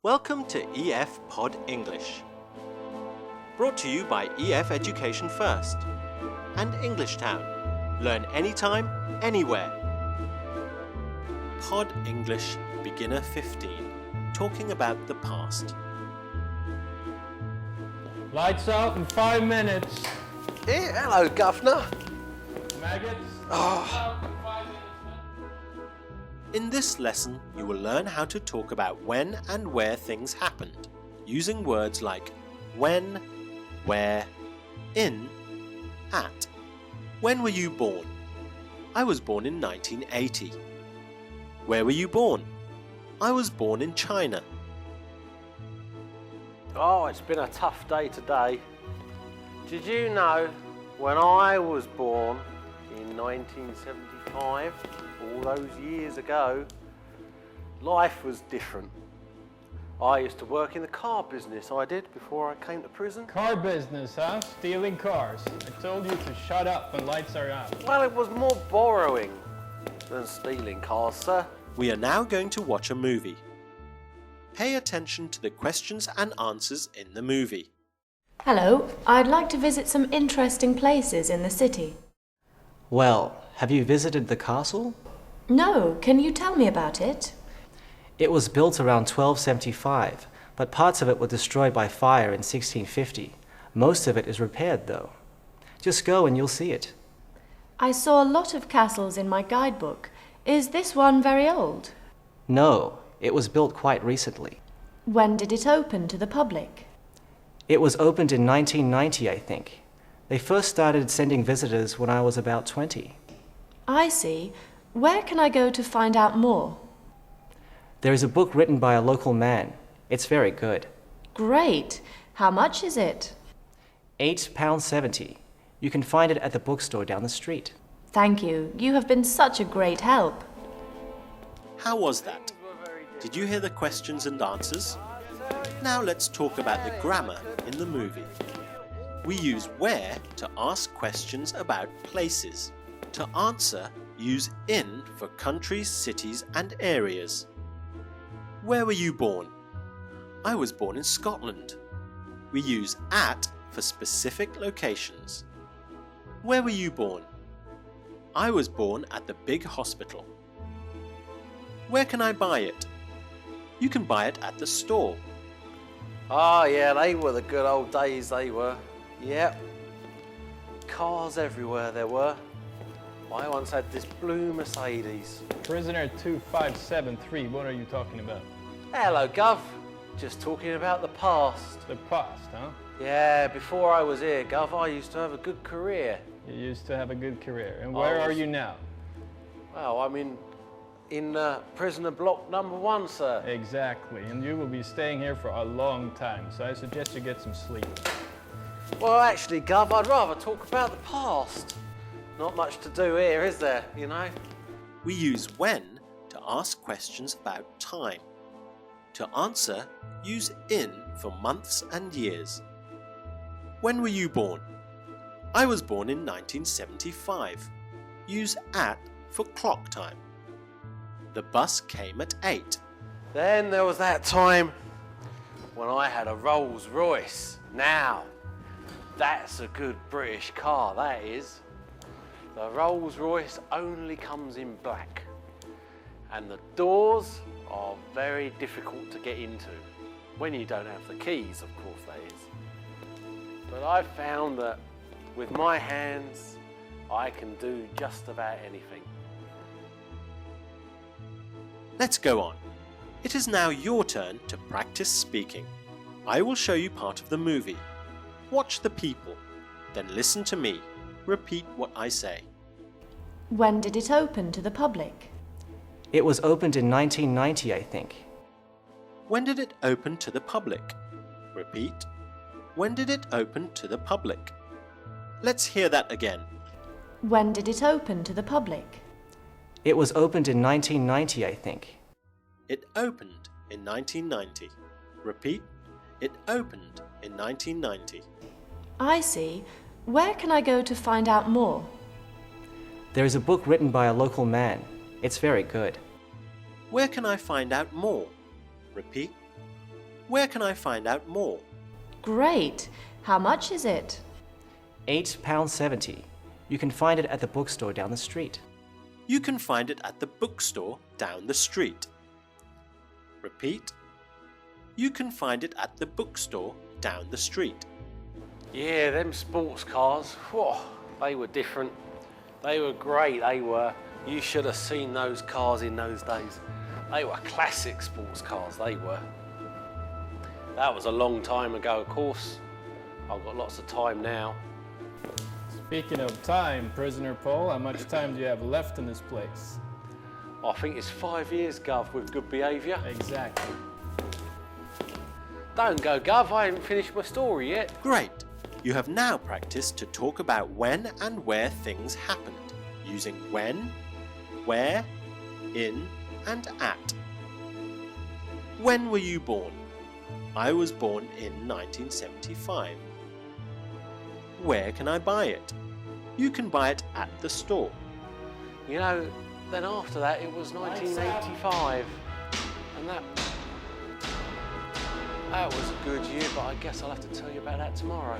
Welcome to EF Pod English. Brought to you by EF Education First and Englishtown. Learn anytime, anywhere. Pod English Beginner 15. Talking about the past. Lights out in 5 minutes. Hey, hello, Governor. Maggots. In this lesson, you will learn how to talk about when and where things happened, using words like when, where, in, at. When were you born? I was born in 1980. Where were you born? I was born in China. Oh, it's been a tough day today. Did you know when I was born in 1975, all those years ago, life was different. I used to work in the car business, I did, before I came to prison. Car business, huh? Stealing cars. I told you to shut up when lights are out. Well, it was more borrowing than stealing cars, sir. We are now going to watch a movie. Pay attention to the questions and answers in the movie. Hello, I'd like to visit some interesting places in the city. Well, have you visited the castle? No, can you tell me about it? It was built around 1275, but parts of it were destroyed by fire in 1650. Most of it is repaired, though. Just go and you'll see it. I saw a lot of castles in my guidebook. Is this one very old? No, it was built quite recently. When did it open to the public? It was opened in 1990, I think. They first started sending visitors when I was about 20. I see. Where can I go to find out more? There is a book written by a local man. It's very good. Great. How much is it? £8.70. You can find it at the bookstore down the street. Thank you. You have been such a great help. How was that? Did you hear the questions and answers? Now let's talk about the grammar in the movie. We use where to ask questions about places. To answer, use in for countries, cities and areas. Where were you born? I was born in Scotland. We use at for specific locations. Where were you born? I was born at the big hospital. Where can I buy it? You can buy it at the store. Oh yeah, they were the good old days, they were. Yep. Cars everywhere there were. I once had this blue Mercedes. Prisoner 2573, what are you talking about? Hello, Gov. Just talking about the past. The past, huh? Yeah, before I was here, Gov, I used to have a good career. You used to have a good career. And where are you now? Well, I'm in prisoner block number 1, sir. Exactly. And you will be staying here for a long time, so I suggest you get some sleep. Well, actually, Gov, I'd rather talk about the past. Not much to do here, is there, you know? We use when to ask questions about time. To answer, use in for months and years. When were you born? I was born in 1975. Use at for clock time. The bus came at 8. Then there was that time when I had a Rolls Royce. Now, that's a good British car, that is. The Rolls Royce only comes in black, and the doors are very difficult to get into, when you don't have the keys, of course that is. But I found that with my hands, I can do just about anything. Let's go on. It is now your turn to practice speaking. I will show you part of the movie. Watch the people, then listen to me. Repeat what I say. When did it open to the public? It was opened in 1990, I think. When did it open to the public? Repeat. When did it open to the public? Let's hear that again. When did it open to the public? It was opened in 1990, I think. It opened in 1990. Repeat. It opened in 1990. I see. Where can I go to find out more? There is a book written by a local man. It's very good. Where can I find out more? Repeat. Where can I find out more? Great. How much is it? £8.70. You can find it at the bookstore down the street. You can find it at the bookstore down the street. Repeat. You can find it at the bookstore down the street. Yeah, them sports cars, whew, they were different. They were great, they were. You should have seen those cars in those days. They were classic sports cars, they were. That was a long time ago, of course. I've got lots of time now. Speaking of time, prisoner Paul, how much time do you have left in this place? I think it's 5 years, Gov, with good behaviour. Exactly. Don't go, Gov, I haven't finished my story yet. Great! You have now practiced to talk about when and where things happened, using when, where, in, and at. When were you born? I was born in 1975. Where can I buy it? You can buy it at the store. You know, then after that it was 1985. And that was a good year, but I guess I'll have to tell you about that tomorrow.